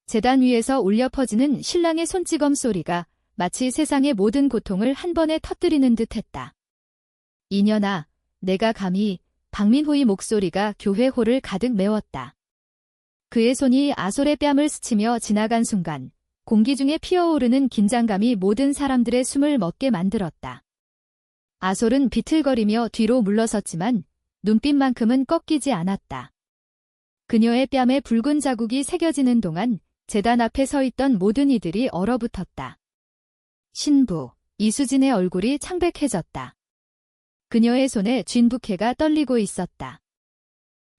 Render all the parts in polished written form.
제단 위에서 울려 퍼지는 신랑의 손찌검 소리가 마치 세상의 모든 고통을 한 번에 터뜨리는 듯했다. 이년아, 내가 감히. 박민호의 목소리가 교회 홀을 가득 메웠다. 그의 손이 아솔의 뺨을 스치며 지나간 순간 공기 중에 피어오르는 긴장감이 모든 사람들의 숨을 멎게 만들었다. 아솔은 비틀거리며 뒤로 물러섰지만 눈빛만큼은 꺾이지 않았다. 그녀의 뺨에 붉은 자국이 새겨지는 동안 제단 앞에 서 있던 모든 이들이 얼어붙었다. 신부, 이수진의 얼굴이 창백해졌다. 그녀의 손에 쥔 부케가 떨리고 있었다.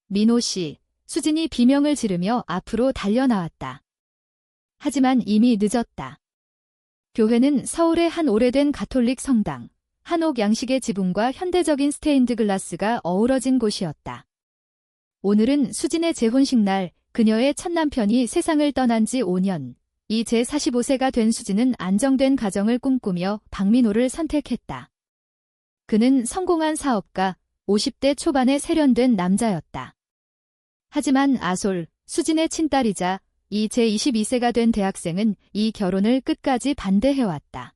민호 씨, 수진이 비명을 지르며 앞으로 달려나왔다. 하지만 이미 늦었다. 교회는 서울의 한 오래된 가톨릭 성당, 한옥 양식의 지붕과 현대적인 스테인드 글라스가 어우러진 곳이었다. 오늘은 수진의 재혼식 날, 그녀의 첫 남편이 세상을 떠난 지 5년, 이제 45세가 된 수진은 안정된 가정을 꿈꾸며 박민호를 선택했다. 그는 성공한 사업가, 50대 초반의 세련된 남자였다. 하지만 아솔, 수진의 친딸이자 이제 22세가 된 대학생은 이 결혼을 끝까지 반대해왔다.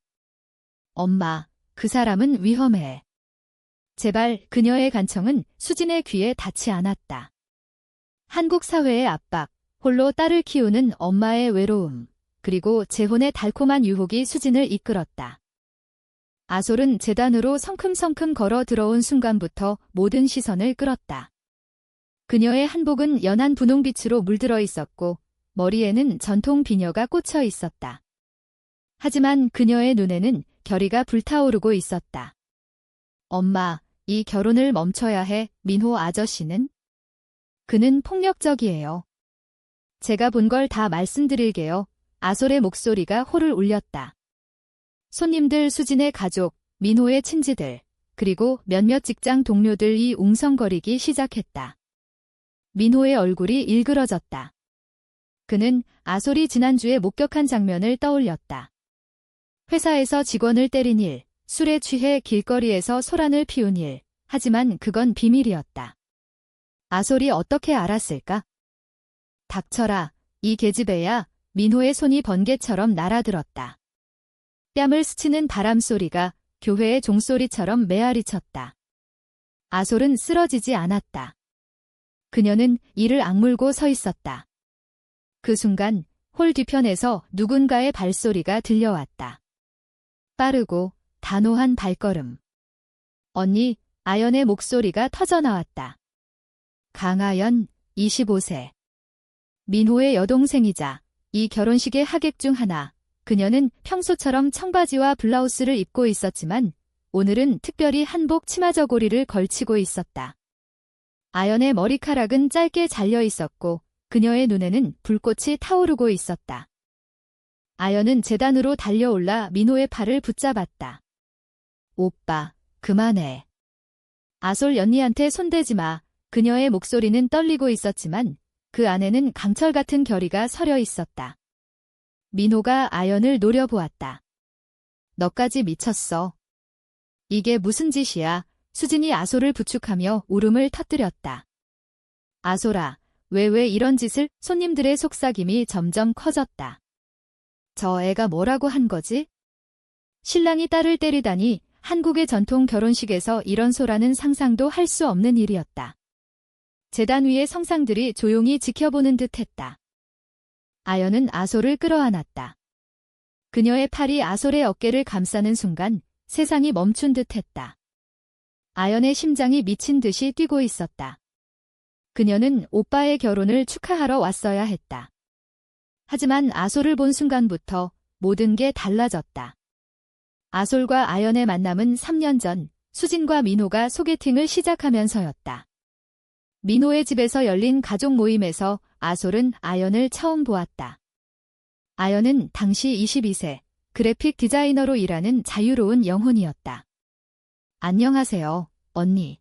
엄마, 그 사람은 위험해. 제발. 그녀의 간청은 수진의 귀에 닿지 않았다. 한국 사회의 압박, 홀로 딸을 키우는 엄마의 외로움, 그리고 재혼의 달콤한 유혹이 수진을 이끌었다. 아솔은 제단으로 성큼성큼 걸어 들어온 순간부터 모든 시선을 끌었다. 그녀의 한복은 연한 분홍빛으로 물들어 있었고 머리에는 전통 비녀가 꽂혀 있었다. 하지만 그녀의 눈에는 결의가 불타오르고 있었다. 엄마, 이 결혼을 멈춰야 해. 민호 아저씨는? 그는 폭력적이에요. 제가 본 걸 다 말씀드릴게요. 아솔의 목소리가 호를 울렸다. 손님들, 수진의 가족, 민호의 친지들, 그리고 몇몇 직장 동료들이 웅성거리기 시작했다. 민호의 얼굴이 일그러졌다. 그는 아솔이 지난주에 목격한 장면을 떠올렸다. 회사에서 직원을 때린 일, 술에 취해 길거리에서 소란을 피운 일, 하지만 그건 비밀이었다. 아솔이 어떻게 알았을까? 닥쳐라, 이 계집애야. 민호의 손이 번개처럼 날아들었다. 뺨을 스치는 바람 소리가 교회의 종소리처럼 메아리쳤다. 아솔은 쓰러지지 않았다. 그녀는 이를 악물고 서 있었다. 그 순간 홀 뒤편에서 누군가의 발소리가 들려왔다. 빠르고 단호한 발걸음. 언니, 아연의 목소리가 터져나왔다. 강아연, 25세. 민호의 여동생이자 이 결혼식의 하객 중 하나. 그녀는 평소처럼 청바지와 블라우스를 입고 있었지만 오늘은 특별히 한복 치마 저고리를 걸치고 있었다. 아연의 머리카락은 짧게 잘려 있었고 그녀의 눈에는 불꽃이 타오르고 있었다. 아연은 제단으로 달려올라 민호의 팔을 붙잡았다. 오빠, 그만해. 아솔 연니한테 손대지 마. 그녀의 목소리는 떨리고 있었지만 그 안에는 강철 같은 결의가 서려 있었다. 민호가 아연을 노려보았다. 너까지 미쳤어. 이게 무슨 짓이야. 수진이 아솔을 부축하며 울음을 터뜨렸다. 아솔아, 왜 이런 짓을? 손님들의 속삭임이 점점 커졌다. 저 애가 뭐라고 한 거지? 신랑이 딸을 때리다니. 한국의 전통 결혼식에서 이런 소라는 상상도 할 수 없는 일이었다. 제단 위의 성상들이 조용히 지켜보는 듯했다. 아연은 아솔을 끌어안았다. 그녀의 팔이 아솔의 어깨를 감싸는 순간 세상이 멈춘 듯했다. 아연의 심장이 미친 듯이 뛰고 있었다. 그녀는 오빠의 결혼을 축하하러 왔어야 했다. 하지만 아솔을 본 순간부터 모든 게 달라졌다. 아솔과 아연의 만남은 3년 전 수진과 민호가 소개팅을 시작하면서였다. 민호의 집에서 열린 가족 모임에서 아솔은 아연을 처음 보았다. 아연은 당시 22세, 그래픽 디자이너로 일하는 자유로운 영혼이었다. 안녕하세요, 언니.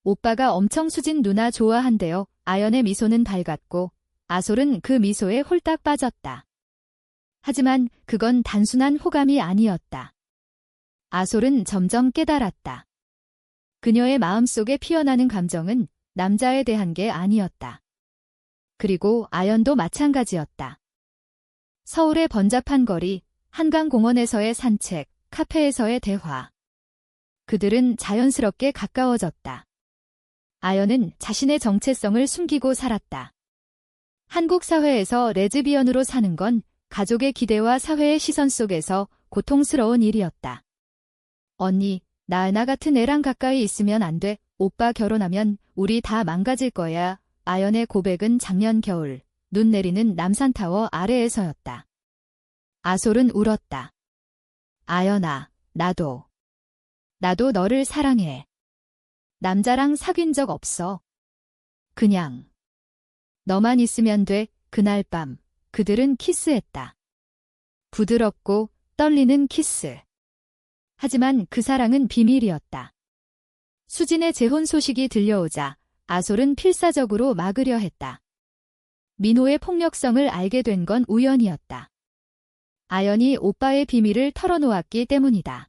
오빠가 엄청 수진 누나 좋아한대요. 아연의 미소는 밝았고 아솔은 그 미소에 홀딱 빠졌다. 하지만 그건 단순한 호감이 아니었다. 아솔은 점점 깨달았다. 그녀의 마음속에 피어나는 감정은 남자에 대한 게 아니었다. 그리고 아연도 마찬가지였다. 서울의 번잡한 거리, 한강공원에서의 산책, 카페에서의 대화. 그들은 자연스럽게 가까워졌다. 아연은 자신의 정체성을 숨기고 살았다. 한국 사회에서 레즈비언으로 사는 건 가족의 기대와 사회의 시선 속에서 고통스러운 일이었다. 언니, 나 같은 애랑 가까이 있으면 안 돼. 오빠 결혼하면 우리 다 망가질 거야. 아연의 고백은 작년 겨울, 눈 내리는 남산타워 아래에서였다. 아솔은 울었다. 아연아, 나도 너를 사랑해. 남자랑 사귄 적 없어. 그냥 너만 있으면 돼. 그날 밤 그들은 키스했다. 부드럽고 떨리는 키스. 하지만 그 사랑은 비밀이었다. 수진의 재혼 소식이 들려오자 아솔은 필사적으로 막으려 했다. 민호의 폭력성을 알게 된 건 우연이었다. 아연이 오빠의 비밀을 털어놓았기 때문이다.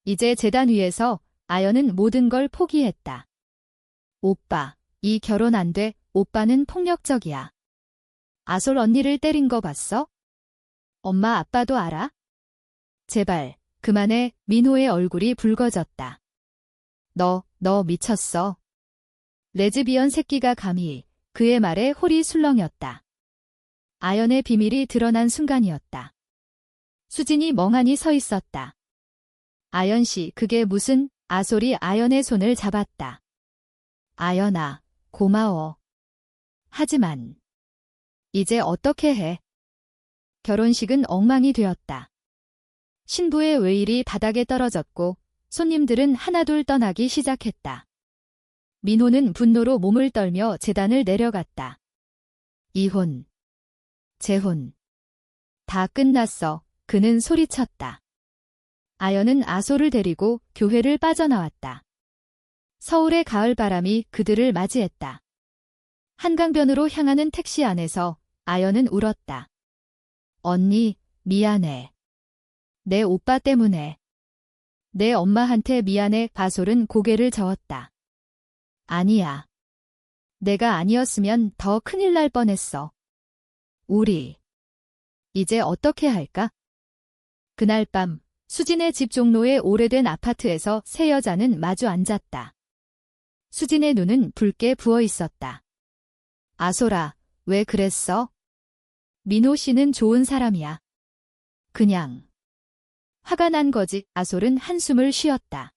이제 제단 위에서 아연은 모든 걸 포기했다. 오빠, 이 결혼 안 돼. 오빠는 폭력적이야. 아솔 언니를 때린 거 봤어? 엄마 아빠도 알아? 제발, 그만해. 민호의 얼굴이 붉어졌다. 너 미쳤어. 레즈비언 새끼가 감히 그의 말에 홀이 술렁였다. 아연의 비밀이 드러난 순간이었다. 수진이 멍하니 서 있었다. 아연 씨, 그게 무슨? 아솔이 아연의 손을 잡았다. 아연아, 고마워. 하지만 이제 어떻게 해? 결혼식은 엉망이 되었다. 신부의 외일이 바닥에 떨어졌고 손님들은 하나둘 떠나기 시작했다. 민호는 분노로 몸을 떨며 제단을 내려갔다. 이혼, 재혼, 다 끝났어. 그는 소리쳤다. 아연은 아솔을 데리고 교회를 빠져나왔다. 서울의 가을바람이 그들을 맞이했다. 한강변으로 향하는 택시 안에서 아연은 울었다. 언니, 미안해. 내 오빠 때문에. 내 엄마한테 미안해. 아솔은 고개를 저었다. 아니야. 내가 아니었으면 더 큰일 날 뻔했어. 우리 이제 어떻게 할까? 그날 밤 수진의 집 종로의 오래된 아파트에서 세 여자는 마주 앉았다. 수진의 눈은 붉게 부어 있었다. 아솔아, 왜 그랬어? 민호 씨는 좋은 사람이야. 그냥 화가 난 거지. 아솔은 한숨을 쉬었다.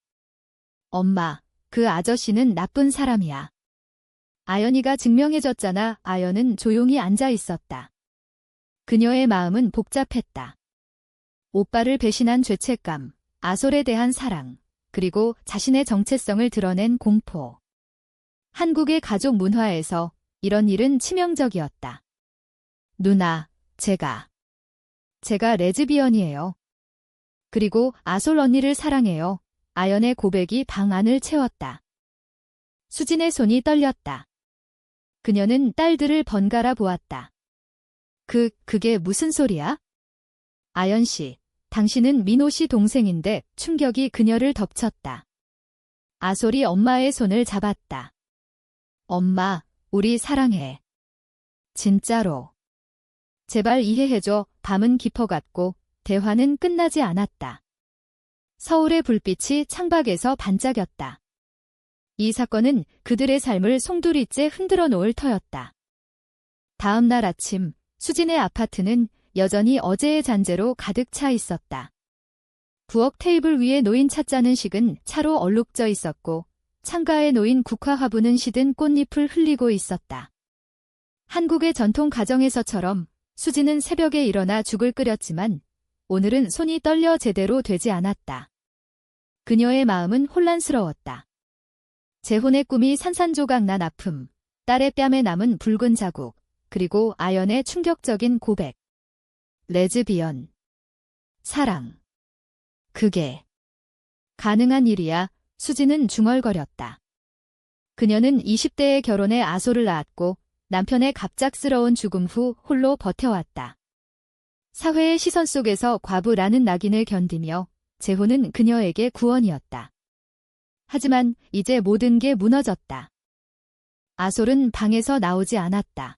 엄마, 그 아저씨는 나쁜 사람이야. 아연이가 증명해줬잖아. 아연은 조용히 앉아 있었다. 그녀의 마음은 복잡했다. 오빠를 배신한 죄책감, 아솔에 대한 사랑, 그리고 자신의 정체성을 드러낸 공포. 한국의 가족 문화에서 이런 일은 치명적이었다. 누나, 제가 레즈비언이에요. 그리고 아솔 언니를 사랑해요. 아연의 고백이 방 안을 채웠다. 수진의 손이 떨렸다. 그녀는 딸들을 번갈아 보았다. 그게 무슨 소리야? 아연 씨, 당신은 민호 씨 동생인데. 충격이 그녀를 덮쳤다. 아솔이 엄마의 손을 잡았다. 엄마, 우리 사랑해. 진짜로. 제발 이해해줘. 밤은 깊어갔고 대화는 끝나지 않았다. 서울의 불빛이 창밖에서 반짝였다. 이 사건은 그들의 삶을 송두리째 흔들어 놓을 터였다. 다음 날 아침, 수진의 아파트는 여전히 어제의 잔재로 가득 차 있었다. 부엌 테이블 위에 놓인 찻잔은 식은 차로 얼룩져 있었고 창가에 놓인 국화 화분은 시든 꽃잎을 흘리고 있었다. 한국의 전통 가정에서처럼 수진은 새벽에 일어나 죽을 끓였지만 오늘은 손이 떨려 제대로 되지 않았다. 그녀의 마음은 혼란스러웠다. 재혼의 꿈이 산산조각 난 아픔, 딸의 뺨에 남은 붉은 자국, 그리고 아연의 충격적인 고백. 레즈비언. 사랑. 그게 가능한 일이야. 수진은 중얼거렸다. 그녀는 20대에 결혼해 아솔을 낳았고 남편의 갑작스러운 죽음 후 홀로 버텨왔다. 사회의 시선 속에서 과부라는 낙인을 견디며 재혼은 그녀에게 구원이었다. 하지만 이제 모든 게 무너졌다. 아솔은 방에서 나오지 않았다.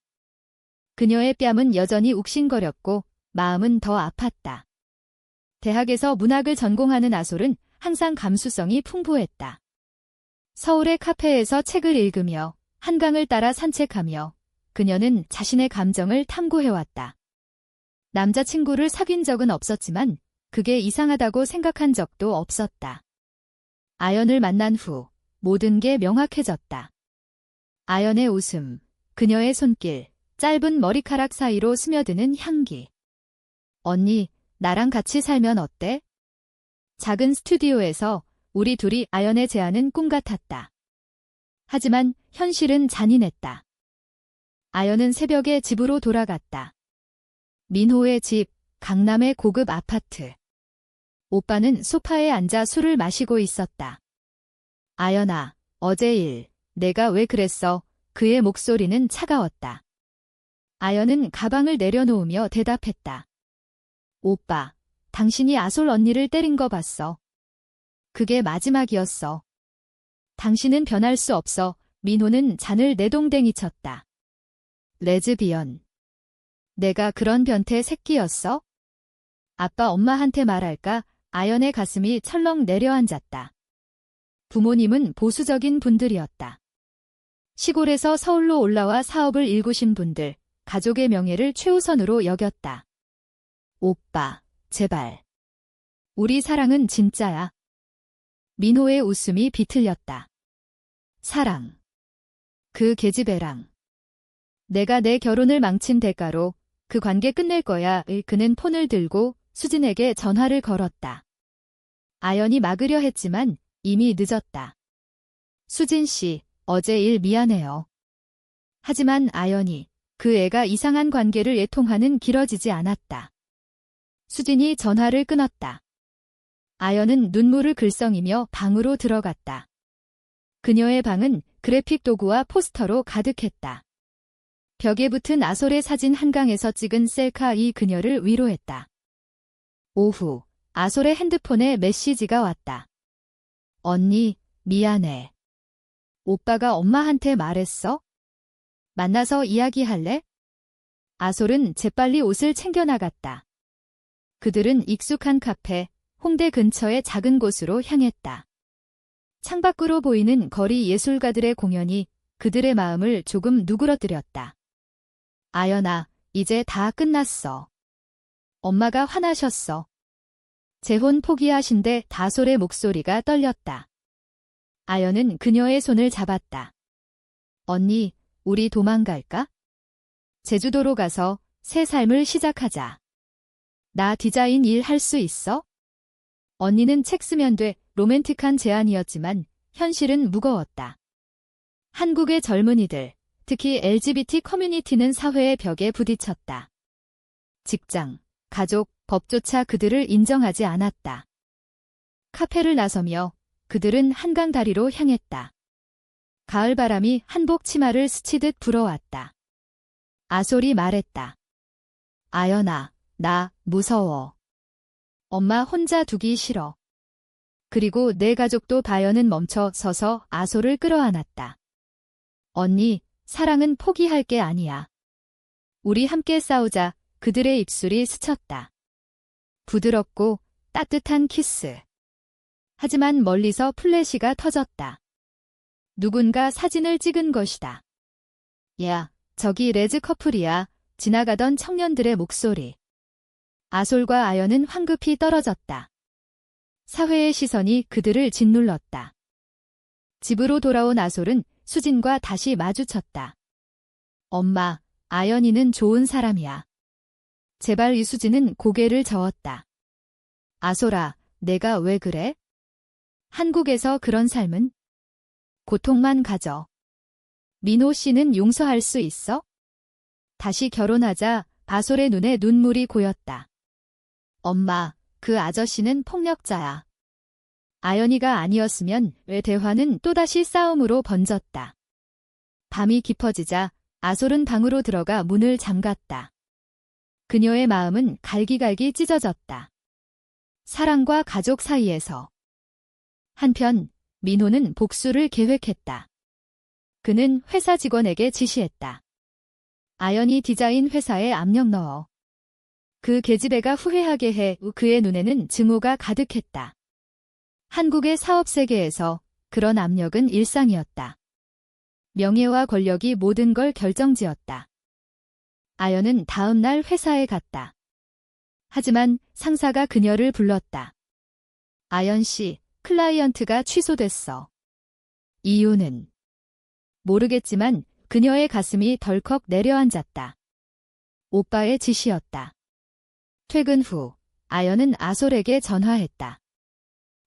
그녀의 뺨은 여전히 욱신거렸고 마음은 더 아팠다. 대학에서 문학을 전공하는 아솔은 항상 감수성이 풍부했다. 서울의 카페에서 책을 읽으며 한강을 따라 산책하며 그녀는 자신의 감정을 탐구해왔다. 남자친구를 사귄 적은 없었지만 그게 이상하다고 생각한 적도 없었다. 아연을 만난 후 모든 게 명확해졌다. 아연의 웃음, 그녀의 손길, 짧은 머리카락 사이로 스며드는 향기. 언니, 나랑 같이 살면 어때? 작은 스튜디오에서 우리 둘이 아연의 제안은 꿈 같았다. 하지만 현실은 잔인했다. 아연은 새벽에 집으로 돌아갔다. 민호의 집, 강남의 고급 아파트. 오빠는 소파에 앉아 술을 마시고 있었다. 아연아, 어제 일, 내가 왜 그랬어? 그의 목소리는 차가웠다. 아연은 가방을 내려놓으며 대답했다. 오빠, 당신이 아솔 언니를 때린 거 봤어. 그게 마지막이었어. 당신은 변할 수 없어. 민호는 잔을 내동댕이 쳤다. 레즈비언. 내가 그런 변태 새끼였어? 아빠 엄마한테 말할까? 아연의 가슴이 철렁 내려앉았다. 부모님은 보수적인 분들이었다. 시골에서 서울로 올라와 사업을 일구신 분들, 가족의 명예를 최우선으로 여겼다. 오빠, 제발. 우리 사랑은 진짜야. 민호의 웃음이 비틀렸다. 사랑. 그 계집애랑. 내가 내 결혼을 망친 대가로 그 관계 끝낼 거야. 그는 폰을 들고 수진에게 전화를 걸었다. 아연이 막으려 했지만 이미 늦었다. 수진 씨, 어제 일 미안해요. 하지만 아연이 그 애가 이상한 관계를 애통하는 길어지지 않았다. 수진이 전화를 끊었다. 아연은 눈물을 글썽이며 방으로 들어갔다. 그녀의 방은 그래픽 도구와 포스터로 가득했다. 벽에 붙은 아솔의 사진 한강에서 찍은 셀카이 그녀를 위로했다. 오후, 아솔의 핸드폰에 메시지가 왔다. 언니, 미안해. 오빠가 엄마한테 말했어? 만나서 이야기할래? 아솔은 재빨리 옷을 챙겨나갔다. 그들은 익숙한 카페, 홍대 근처의 작은 곳으로 향했다. 창밖으로 보이는 거리 예술가들의 공연이 그들의 마음을 조금 누그러뜨렸다. 아연아, 이제 다 끝났어. 엄마가 화나셨어. 재혼 포기하신데 다솔의 목소리가 떨렸다. 아연은 그녀의 손을 잡았다. 언니, 우리 도망갈까? 제주도로 가서 새 삶을 시작하자. 나 디자인 일 할 수 있어? 언니는 책 쓰면 돼. 로맨틱한 제안이었지만 현실은 무거웠다. 한국의 젊은이들, 특히 LGBT 커뮤니티는 사회의 벽에 부딪혔다. 직장, 가족, 법조차 그들을 인정하지 않았다. 카페를 나서며 그들은 한강 다리로 향했다. 가을바람이 한복 치마를 스치듯 불어왔다. 아솔이 말했다. 아연아, 나 무서워. 엄마 혼자 두기 싫어. 그리고 내 가족도 바연은 멈춰 서서 아솔을 끌어안았다. 언니, 사랑은 포기할 게 아니야. 우리 함께 싸우자. 그들의 입술이 스쳤다. 부드럽고 따뜻한 키스. 하지만 멀리서 플래시가 터졌다. 누군가 사진을 찍은 것이다. 야, 저기 레즈 커플이야. 지나가던 청년들의 목소리. 아솔과 아연은 황급히 떨어졌다. 사회의 시선이 그들을 짓눌렀다. 집으로 돌아온 아솔은 수진과 다시 마주쳤다. 엄마, 아연이는 좋은 사람이야. 제발. 이수진은 고개를 저었다. 아솔아, 내가 왜 그래? 한국에서 그런 삶은 고통만 가져. 민호 씨는 용서할 수 있어? 다시 결혼하자. 아솔의 눈에 눈물이 고였다. 엄마, 그 아저씨는 폭력자야. 아연이가 아니었으면 왜 대화는 또다시 싸움으로 번졌다. 밤이 깊어지자 아솔은 방으로 들어가 문을 잠갔다. 그녀의 마음은 갈기갈기 찢어졌다. 사랑과 가족 사이에서. 한편 민호는 복수를 계획했다. 그는 회사 직원에게 지시했다. 아연이 디자인 회사에 압력 넣어. 그 계집애가 후회하게 해 그의 눈에는 증오가 가득했다. 한국의 사업 세계에서 그런 압력은 일상이었다. 명예와 권력이 모든 걸 결정지었다. 아연은 다음 날 회사에 갔다. 하지만 상사가 그녀를 불렀다. 아연 씨, 클라이언트가 취소됐어. 이유는? 모르겠지만 그녀의 가슴이 덜컥 내려앉았다. 오빠의 지시였다. 퇴근 후 아연은 아솔에게 전화했다.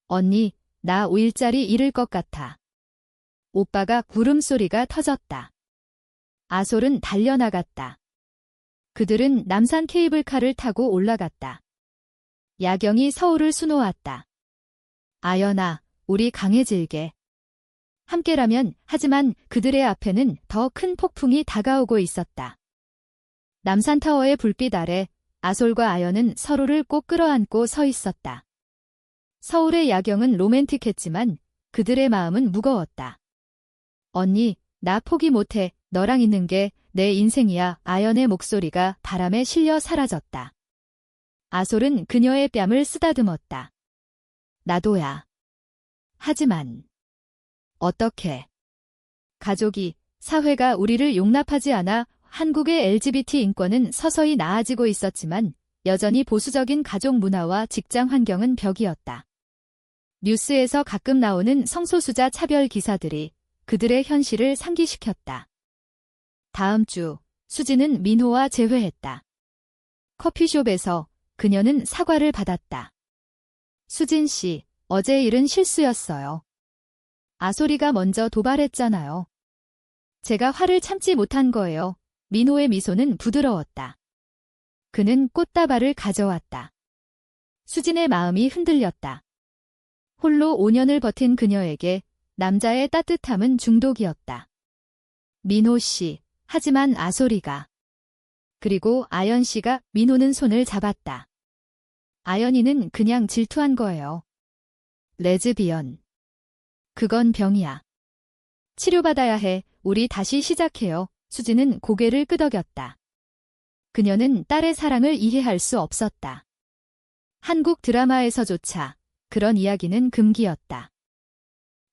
언니, 나 5일짜리 잃을 것 같아. 오빠가 울음소리가 터졌다. 아솔은 달려나갔다. 그들은 남산 케이블카를 타고 올라갔다. 야경이 서울을 수놓았다. 아연아, 우리 강해질게. 함께라면 하지만 그들의 앞에는 더 큰 폭풍이 다가오고 있었다. 남산타워의 불빛 아래 아솔과 아연은 서로를 꼭 끌어안고 서 있었다. 서울의 야경은 로맨틱했지만 그들의 마음은 무거웠다. 언니, 나 포기 못해. 너랑 있는 게 내 인생이야. 아연의 목소리가 바람에 실려 사라졌다. 아솔은 그녀의 뺨을 쓰다듬었다. 나도야. 하지만 어떻게? 가족이, 사회가 우리를 용납하지 않아. 한국의 LGBT 인권은 서서히 나아지고 있었지만 여전히 보수적인 가족 문화와 직장 환경은 벽이었다. 뉴스에서 가끔 나오는 성소수자 차별 기사들이 그들의 현실을 상기시켰다. 다음 주 수지는 민호와 재회했다. 커피숍에서 그녀는 사과를 받았다. 수진 씨, 어제 일은 실수였어요. 아소리가 먼저 도발했잖아요. 제가 화를 참지 못한 거예요. 민호의 미소는 부드러웠다. 그는 꽃다발을 가져왔다. 수진의 마음이 흔들렸다. 홀로 5년을 버틴 그녀에게 남자의 따뜻함은 중독이었다. 민호 씨, 하지만 아소리가. 그리고 아연 씨가 민호는 손을 잡았다. 아연이는 그냥 질투한 거예요. 레즈비언. 그건 병이야. 치료받아야 해. 우리 다시 시작해요. 수지는 고개를 끄덕였다. 그녀는 딸의 사랑을 이해할 수 없었다. 한국 드라마에서조차 그런 이야기는 금기였다.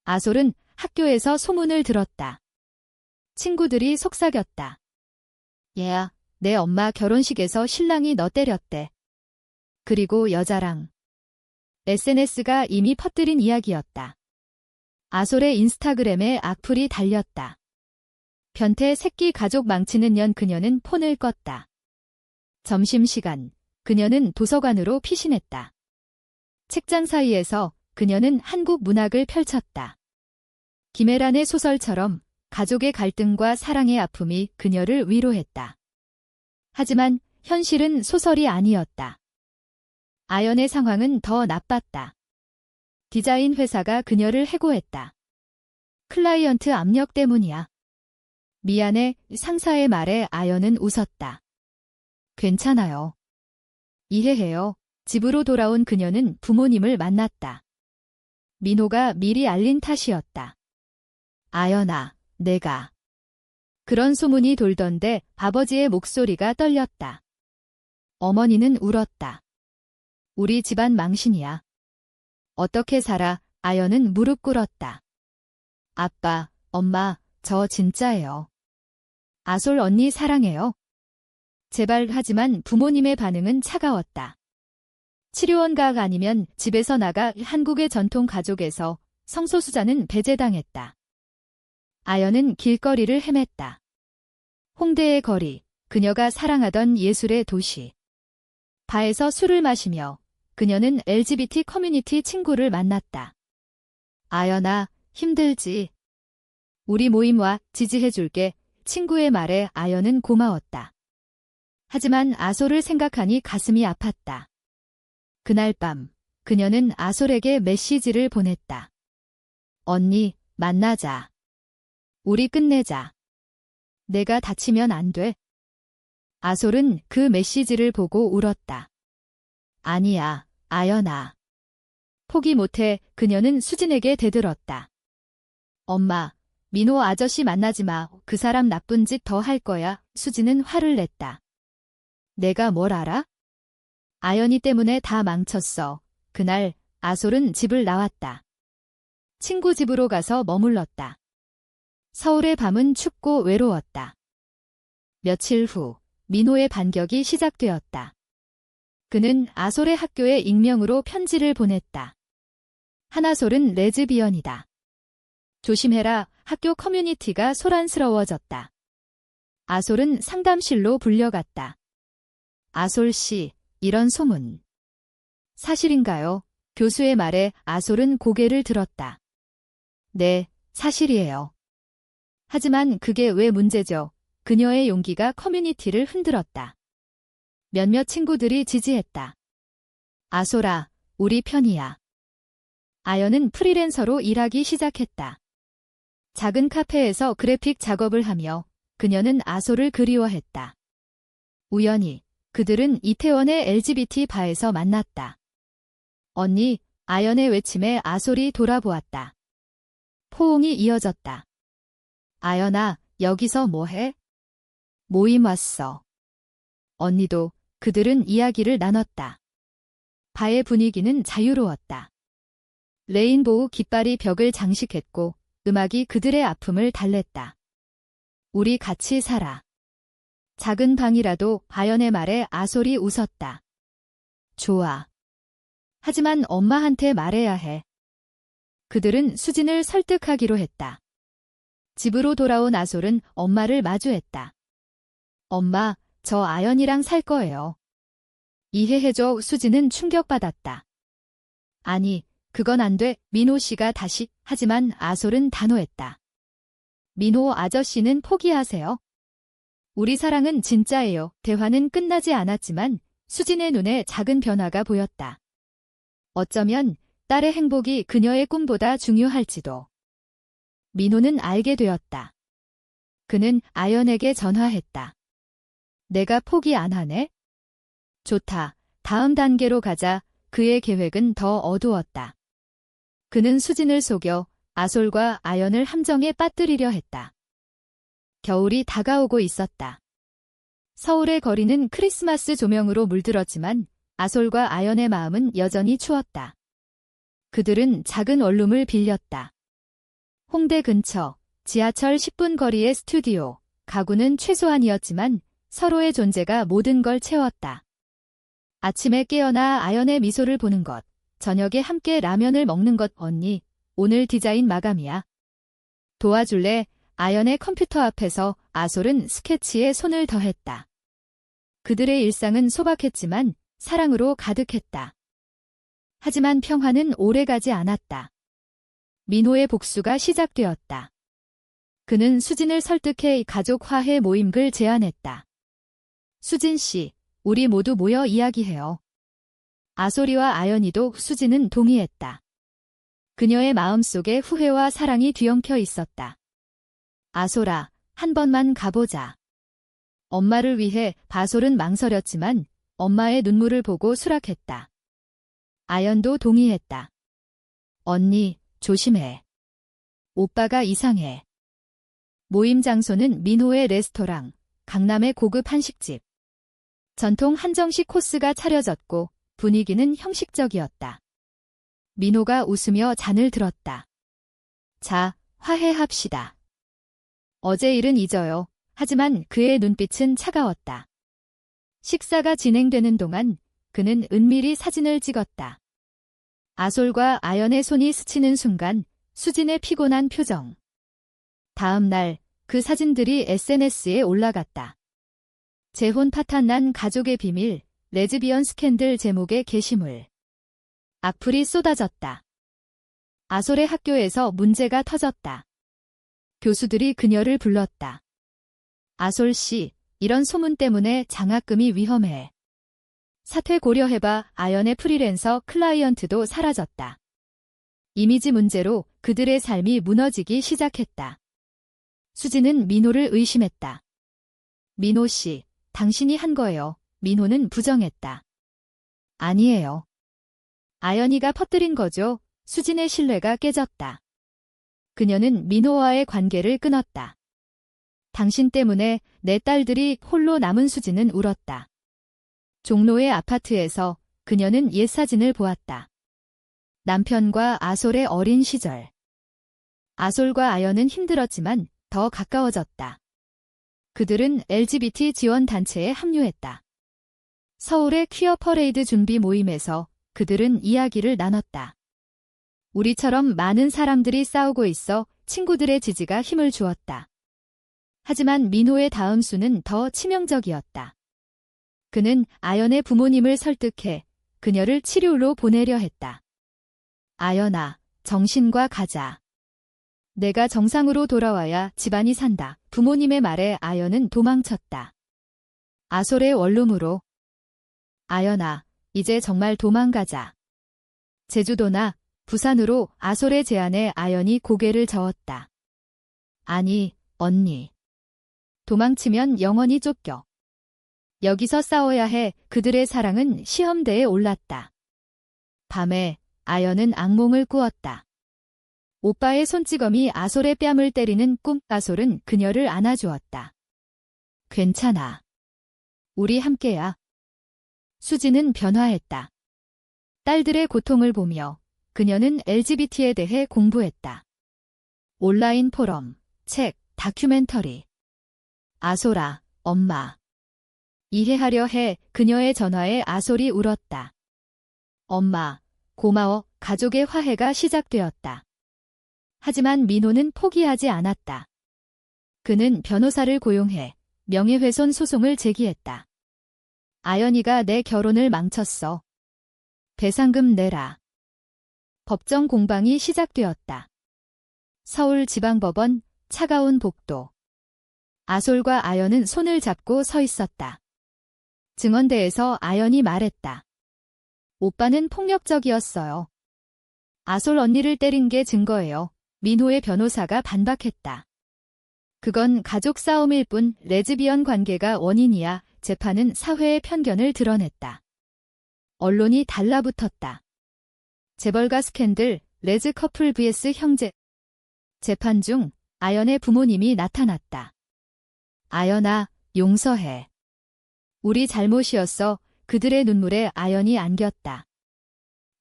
아솔은 학교에서 소문을 들었다. 친구들이 속삭였다. 얘야, 내 엄마 결혼식에서 신랑이 너 때렸대. 그리고 여자랑. SNS가 이미 퍼뜨린 이야기였다. 아솔의 인스타그램에 악플이 달렸다. 변태 새끼 가족 망치는 년. 그녀는 폰을 껐다. 점심시간, 그녀는 도서관으로 피신했다. 책장 사이에서 그녀는 한국 문학을 펼쳤다. 김애란의 소설처럼 가족의 갈등과 사랑의 아픔이 그녀를 위로했다. 하지만 현실은 소설이 아니었다. 아연의 상황은 더 나빴다. 디자인 회사가 그녀를 해고했다. 클라이언트 압력 때문이야. 미안해. 상사의 말에 아연은 웃었다. 괜찮아요. 이해해요. 집으로 돌아온 그녀는 부모님을 만났다. 민호가 미리 알린 탓이었다. 아연아, 내가. 그런 소문이 돌던데 아버지의 목소리가 떨렸다. 어머니는 울었다. 우리 집안 망신이야. 어떻게 살아? 아연은 무릎 꿇었다. 아빠, 엄마, 저 진짜예요. 아솔 언니 사랑해요. 제발. 하지만 부모님의 반응은 차가웠다. 치료원 가 아니면 집에서 나가. 한국의 전통 가족에서 성소수자는 배제당했다. 아연은 길거리를 헤맸다. 홍대의 거리, 그녀가 사랑하던 예술의 도시. 바에서 술을 마시며 그녀는 LGBT 커뮤니티 친구를 만났다. 아연아, 힘들지? 우리 모임 와. 지지해줄게. 친구의 말에 아연은 고마웠다. 하지만 아솔을 생각하니 가슴이 아팠다. 그날 밤, 그녀는 아솔에게 메시지를 보냈다. 언니, 만나자. 우리 끝내자. 내가 다치면 안 돼. 아솔은 그 메시지를 보고 울었다. 아니야, 아연아. 포기 못해. 그녀는 수진에게 대들었다. 엄마, 민호 아저씨 만나지 마. 그 사람 나쁜 짓 더 할 거야. 수진은 화를 냈다. 내가 뭘 알아? 아연이 때문에 다 망쳤어. 그날 아솔은 집을 나왔다. 친구 집으로 가서 머물렀다. 서울의 밤은 춥고 외로웠다. 며칠 후 민호의 반격이 시작되었다. 그는 아솔의 학교에 익명으로 편지를 보냈다. 한아솔은 레즈비언이다. 조심해라. 학교 커뮤니티가 소란스러워졌다. 아솔은 상담실로 불려갔다. 아솔 씨, 이런 소문. 사실인가요? 교수의 말에 아솔은 고개를 들었다. 네, 사실이에요. 하지만 그게 왜 문제죠? 그녀의 용기가 커뮤니티를 흔들었다. 몇몇 친구들이 지지했다. 아솔아, 우리 편이야. 아연은 프리랜서로 일하기 시작했다. 작은 카페에서 그래픽 작업을 하며 그녀는 아솔을 그리워했다. 우연히 그들은 이태원의 LGBT 바에서 만났다. 언니, 아연의 외침에 아솔이 돌아보았다. 포옹이 이어졌다. 아연아, 여기서 뭐해? 모임 왔어. 언니도. 그들은 이야기를 나눴다. 바의 분위기는 자유로웠다. 레인보우 깃발이 벽을 장식했고 음악이 그들의 아픔을 달랬다. 우리 같이 살아. 작은 방이라도 아연의 말에 아솔이 웃었다. 좋아. 하지만 엄마한테 말해야 해. 그들은 수진을 설득하기로 했다. 집으로 돌아온 아솔은 엄마를 마주했다. 엄마, 저 아연이랑 살 거예요. 이해해줘. 수진은 충격받았다. 아니, 그건 안 돼. 민호 씨가 다시. 하지만 아솔은 단호했다. 민호 아저씨는 포기하세요. 우리 사랑은 진짜예요. 대화는 끝나지 않았지만 수진의 눈에 작은 변화가 보였다. 어쩌면 딸의 행복이 그녀의 꿈보다 중요할지도. 민호는 알게 되었다. 그는 아연에게 전화했다. 내가 포기 안 하네? 좋다. 다음 단계로 가자. 그의 계획은 더 어두웠다. 그는 수진을 속여 아솔과 아연을 함정에 빠뜨리려 했다. 겨울이 다가오고 있었다. 서울의 거리는 크리스마스 조명으로 물들었지만 아솔과 아연의 마음은 여전히 추웠다. 그들은 작은 원룸을 빌렸다. 홍대 근처, 지하철 10분 거리의 스튜디오, 가구는 최소한이었지만 서로의 존재가 모든 걸 채웠다. 아침에 깨어나 아연의 미소를 보는 것, 저녁에 함께 라면을 먹는 것. 언니, 오늘 디자인 마감이야. 도와줄래? 아연의 컴퓨터 앞에서 아솔은 스케치에 손을 더했다. 그들의 일상은 소박했지만 사랑으로 가득했다. 하지만 평화는 오래가지 않았다. 민호의 복수가 시작되었다. 그는 수진을 설득해 가족 화해 모임을 제안했다. 수진 씨, 우리 모두 모여 이야기해요. 아솔이와 아연이도 수진은 동의했다. 그녀의 마음속에 후회와 사랑이 뒤엉켜 있었다. 아솔아, 한 번만 가보자. 엄마를 위해. 아솔은 망설였지만 엄마의 눈물을 보고 수락했다. 아연도 동의했다. 언니, 조심해. 오빠가 이상해. 모임 장소는 민호의 레스토랑, 강남의 고급 한식집. 전통 한정식 코스가 차려졌고 분위기는 형식적이었다. 민호가 웃으며 잔을 들었다. 자, 화해합시다. 어제 일은 잊어요. 하지만 그의 눈빛은 차가웠다. 식사가 진행되는 동안 그는 은밀히 사진을 찍었다. 아솔과 아연의 손이 스치는 순간 수진의 피곤한 표정. 다음 날 그 사진들이 SNS에 올라갔다. 재혼 파탄난 가족의 비밀, 레즈비언 스캔들 제목의 게시물. 악플이 쏟아졌다. 아솔의 학교에서 문제가 터졌다. 교수들이 그녀를 불렀다. 아솔 씨, 이런 소문 때문에 장학금이 위험해. 사퇴 고려해봐. 아연의 프리랜서 클라이언트도 사라졌다. 이미지 문제로 그들의 삶이 무너지기 시작했다. 수진은 민호를 의심했다. 민호 씨, 당신이 한 거예요. 민호는 부정했다. 아니에요. 아연이가 퍼뜨린 거죠. 수진의 신뢰가 깨졌다. 그녀는 민호와의 관계를 끊었다. 당신 때문에 내 딸들이 홀로 남은 수진은 울었다. 종로의 아파트에서 그녀는 옛 사진을 보았다. 남편과 아솔의 어린 시절. 아솔과 아연은 힘들었지만 더 가까워졌다. 그들은 LGBT 지원 단체에 합류했다. 서울의 퀴어 퍼레이드 준비 모임에서 그들은 이야기를 나눴다. 우리처럼 많은 사람들이 싸우고 있어 친구들의 지지가 힘을 주었다. 하지만 민호의 다음 수는 더 치명적이었다. 그는 아연의 부모님을 설득해 그녀를 치료로 보내려 했다. 아연아, 정신과 가자. 내가 정상으로 돌아와야 집안이 산다. 부모님의 말에 아연은 도망쳤다. 아솔의 원룸으로. 아연아, 이제 정말 도망가자. 제주도나 부산으로 아솔의 제안에 아연이 고개를 저었다. 아니, 언니. 도망치면 영원히 쫓겨. 여기서 싸워야 해. 그들의 사랑은 시험대에 올랐다. 밤에 아연은 악몽을 꾸었다. 오빠의 손찌검이 아솔의 뺨을 때리는 꿈. 아솔은 그녀를 안아주었다. 괜찮아. 우리 함께야. 수지는 변화했다. 딸들의 고통을 보며 그녀는 LGBT에 대해 공부했다. 온라인 포럼, 책, 다큐멘터리. 아솔아, 엄마. 이해하려 해. 그녀의 전화에 아솔이 울었다. 엄마, 고마워. 가족의 화해가 시작되었다. 하지만 민호는 포기하지 않았다. 그는 변호사를 고용해 명예훼손 소송을 제기했다. 아연이가 내 결혼을 망쳤어. 배상금 내라. 법정 공방이 시작되었다. 서울지방법원, 차가운 복도. 아솔과 아연은 손을 잡고 서 있었다. 증언대에서 아연이 말했다. 오빠는 폭력적이었어요. 아솔 언니를 때린 게 증거예요. 민호의 변호사가 반박했다. 그건 가족 싸움일 뿐 레즈비언 관계가 원인이야. 재판은 사회의 편견을 드러냈다. 언론이 달라붙었다. 재벌가 스캔들, 레즈 커플 vs 형제. 재판 중 아연의 부모님이 나타났다. 아연아, 용서해. 우리 잘못이었어. 그들의 눈물에 아연이 안겼다.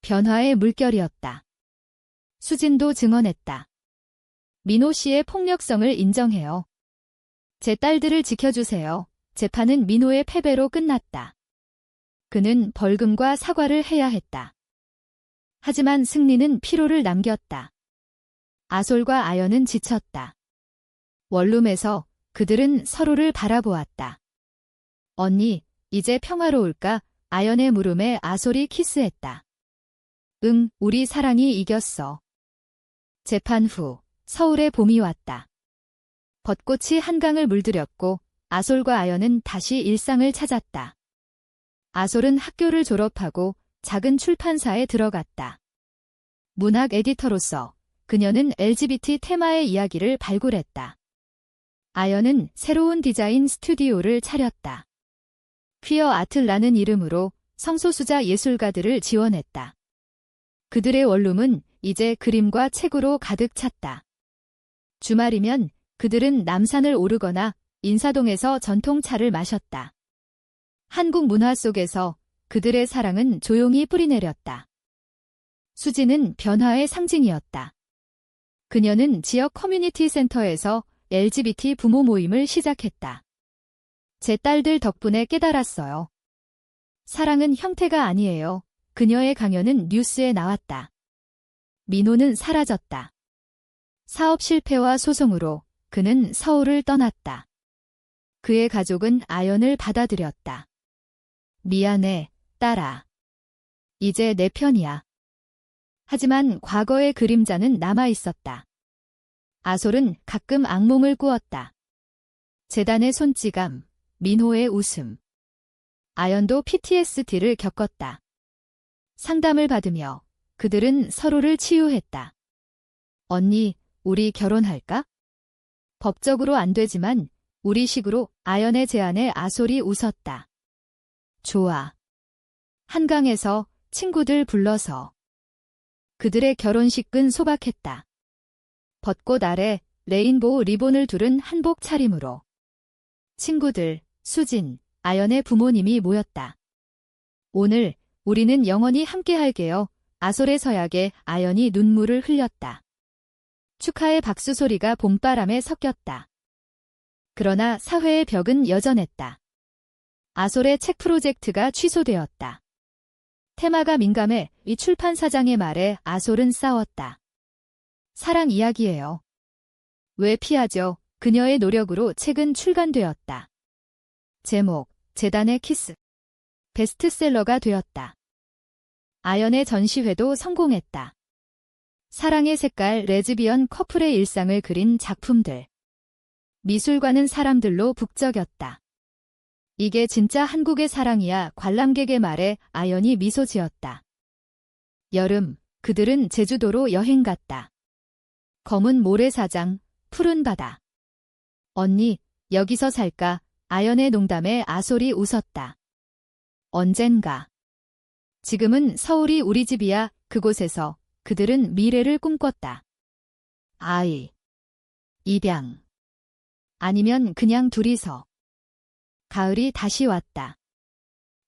변화의 물결이었다. 수진도 증언했다. 민호 씨의 폭력성을 인정해요. 제 딸들을 지켜주세요. 재판은 민호의 패배로 끝났다. 그는 벌금과 사과를 해야 했다. 하지만 승리는 피로를 남겼다. 아솔과 아연은 지쳤다. 원룸에서 그들은 서로를 바라보았다. 언니, 이제 평화로울까? 아연의 물음에 아솔이 키스했다. 응, 우리 사랑이 이겼어. 재판 후 서울의 봄이 왔다. 벚꽃이 한강을 물들였고 아솔과 아연은 다시 일상을 찾았다. 아솔은 학교를 졸업하고 작은 출판사에 들어갔다. 문학 에디터로서 그녀는 LGBT 테마의 이야기를 발굴했다. 아연은 새로운 디자인 스튜디오를 차렸다. 퀴어 아트라는 이름으로 성소수자 예술가들을 지원했다. 그들의 원룸은 이제 그림과 책으로 가득 찼다. 주말이면 그들은 남산을 오르거나 인사동에서 전통차를 마셨다. 한국 문화 속에서 그들의 사랑은 조용히 뿌리내렸다. 수지는 변화의 상징이었다. 그녀는 지역 커뮤니티 센터에서 LGBT 부모 모임을 시작했다. 제 딸들 덕분에 깨달았어요. 사랑은 형태가 아니에요. 그녀의 강연은 뉴스에 나왔다. 민호는 사라졌다. 사업 실패와 소송으로 그는 서울을 떠났다. 그의 가족은 아연을 받아들였다. 미안해, 딸아. 이제 내 편이야. 하지만 과거의 그림자는 남아있었다. 아솔은 가끔 악몽을 꾸었다. 재단의 손찌감, 민호의 웃음. 아연도 PTSD를 겪었다. 상담을 받으며 그들은 서로를 치유했다. 언니, 우리 결혼할까? 법적으로 안 되지만 우리식으로 아연의 제안에 아솔이 웃었다. 좋아. 한강에서 친구들 불러서. 그들의 결혼식은 소박했다. 벚꽃 아래 레인보우 리본을 두른 한복 차림으로. 친구들, 수진, 아연의 부모님이 모였다. 오늘 우리는 영원히 함께할게요. 아솔의 서약에 아연이 눈물을 흘렸다. 축하의 박수 소리가 봄바람에 섞였다. 그러나 사회의 벽은 여전했다. 아솔의 책 프로젝트가 취소되었다. 테마가 민감해 이 출판사장의 말에 아솔은 싸웠다. 사랑 이야기예요. 왜 피하죠? 그녀의 노력으로 책은 출간되었다. 제목, 재단의 키스. 베스트셀러가 되었다. 아연의 전시회도 성공했다. 사랑의 색깔 레즈비언 커플의 일상을 그린 작품들. 미술관은 사람들로 북적였다. 이게 진짜 한국의 사랑이야. 관람객의 말에 아연이 미소 지었다. 여름, 그들은 제주도로 여행 갔다. 검은 모래사장, 푸른 바다. 언니, 여기서 살까? 아연의 농담에 아솔이 웃었다. 언젠가. 지금은 서울이 우리 집이야. 그곳에서 그들은 미래를 꿈꿨다. 아이. 입양. 아니면 그냥 둘이서. 가을이 다시 왔다.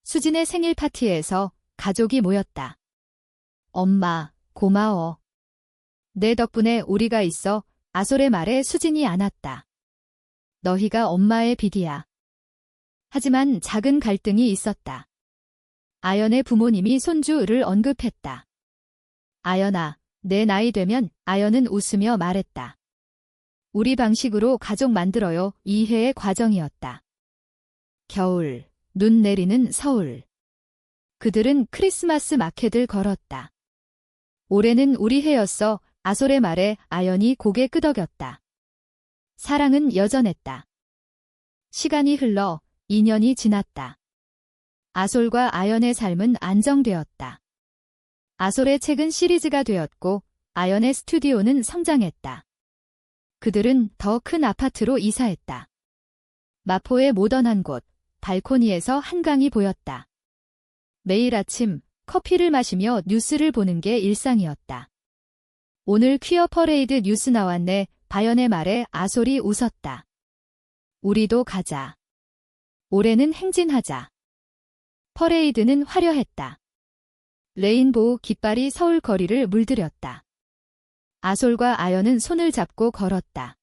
수진의 생일 파티에서 가족이 모였다. 엄마, 고마워. 내 덕분에 우리가 있어. 아솔의 말에 수진이 안았다. 너희가 엄마의 빚이야. 하지만 작은 갈등이 있었다. 아연의 부모님이 손주를 언급했다. 아연아, 내 나이 되면 아연은 웃으며 말했다. 우리 방식으로 가족 만들어요. 이해의 과정이었다. 겨울, 눈 내리는 서울. 그들은 크리스마스 마켓을 걸었다. 올해는 우리 해였어. 아솔의 말에 아연이 고개 끄덕였다. 사랑은 여전했다. 시간이 흘러 2년이 지났다. 아솔과 아연의 삶은 안정되었다. 아솔의 책은 시리즈가 되었고 아연의 스튜디오는 성장했다. 그들은 더 큰 아파트로 이사했다. 마포의 모던한 곳, 발코니에서 한강이 보였다. 매일 아침 커피를 마시며 뉴스를 보는 게 일상이었다. 오늘 퀴어 퍼레이드 뉴스 나왔네. 바연의 말에 아솔이 웃었다. 우리도 가자. 올해는 행진하자. 퍼레이드는 화려했다. 레인보우 깃발이 서울 거리를 물들였다. 아솔과 아연은 손을 잡고 걸었다.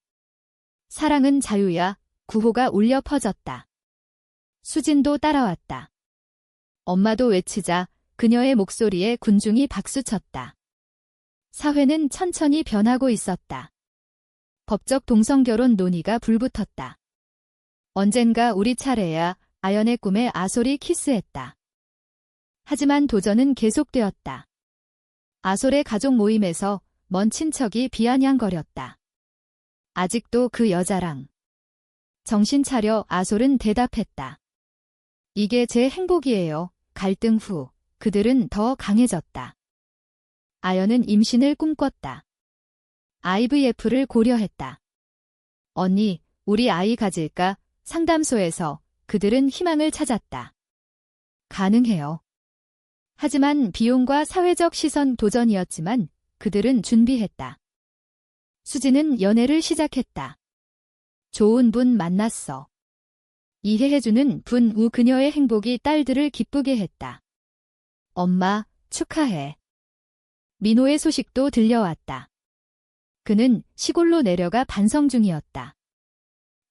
사랑은 자유야. 구호가 울려 퍼졌다. 수진도 따라왔다. 엄마도 외치자. 그녀의 목소리에 군중이 박수쳤다. 사회는 천천히 변하고 있었다. 법적 동성결혼 논의가 불붙었다. 언젠가 우리 차례야. 아연의 꿈에 아솔이 키스했다. 하지만 도전은 계속되었다. 아솔의 가족 모임에서 먼 친척이 비아냥거렸다. 아직도 그 여자랑. 정신 차려. 아솔은 대답했다. 이게 제 행복이에요. 갈등 후 그들은 더 강해졌다. 아연은 임신을 꿈꿨다. IVF를 고려했다. 언니, 우리 아이 가질까? 상담소에서 그들은 희망을 찾았다. 가능해요. 하지만 비용과 사회적 시선 도전이었지만 그들은 준비했다. 수지는 연애를 시작했다. 좋은 분 만났어. 이해해주는 분 우 그녀의 행복이 딸들을 기쁘게 했다. 엄마, 축하해. 민호의 소식도 들려왔다. 그는 시골로 내려가 반성 중이었다.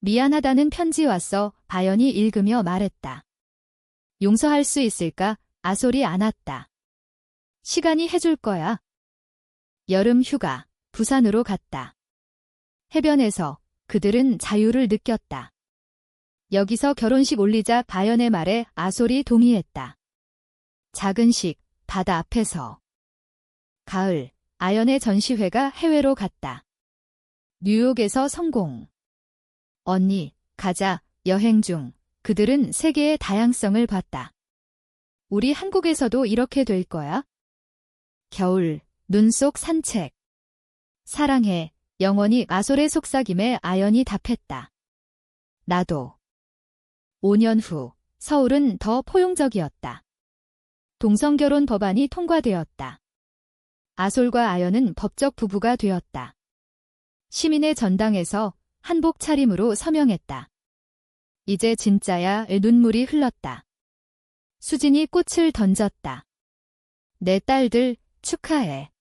미안하다는 편지 왔어. 바연이 읽으며 말했다. 용서할 수 있을까? 아솔이 안았다. 시간이 해줄 거야. 여름 휴가, 부산으로 갔다. 해변에서 그들은 자유를 느꼈다. 여기서 결혼식 올리자. 바연의 말에 아솔이 동의했다. 작은 식, 바다 앞에서. 가을, 아연의 전시회가 해외로 갔다. 뉴욕에서 성공. 언니, 가자. 여행 중 그들은 세계의 다양성을 봤다. 우리 한국에서도 이렇게 될 거야? 겨울, 눈 속 산책. 사랑해. 영원히. 아솔의 속삭임에 아연이 답했다. 나도. 5년 후 서울은 더 포용적이었다. 동성결혼 법안이 통과되었다. 아솔과 아연은 법적 부부가 되었다. 시민의 전당에서 한복 차림으로 서명했다. 이제 진짜야. 눈물이 흘렀다. 수진이 꽃을 던졌다. 내 딸들 축하해.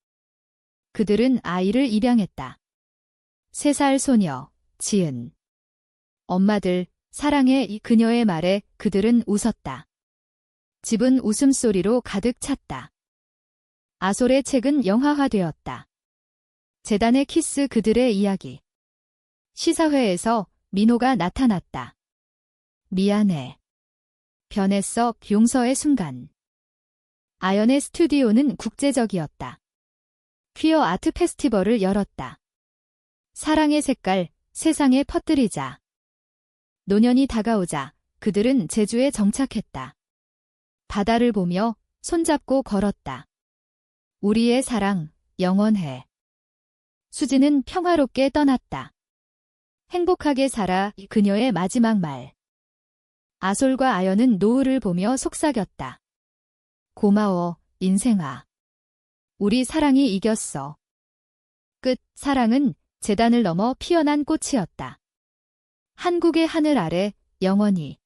그들은 아이를 입양했다. 3살 소녀, 지은. 엄마들, 사랑해 이 그녀의 말에 그들은 웃었다. 집은 웃음소리로 가득 찼다. 아솔의 책은 영화화되었다. 재단의 키스 그들의 이야기. 시사회에서 민호가 나타났다. 미안해. 변했어 용서의 순간. 아연의 스튜디오는 국제적이었다. 퀴어 아트 페스티벌을 열었다. 사랑의 색깔, 세상에 퍼뜨리자. 노년이 다가오자 그들은 제주에 정착했다. 바다를 보며 손잡고 걸었다. 우리의 사랑, 영원해. 수지는 평화롭게 떠났다. 행복하게 살아 그녀의 마지막 말. 아솔과 아연은 노을을 보며 속삭였다. 고마워, 인생아. 우리 사랑이 이겼어. 끝. 사랑은 재단을 넘어 피어난 꽃이었다. 한국의 하늘 아래 영원히.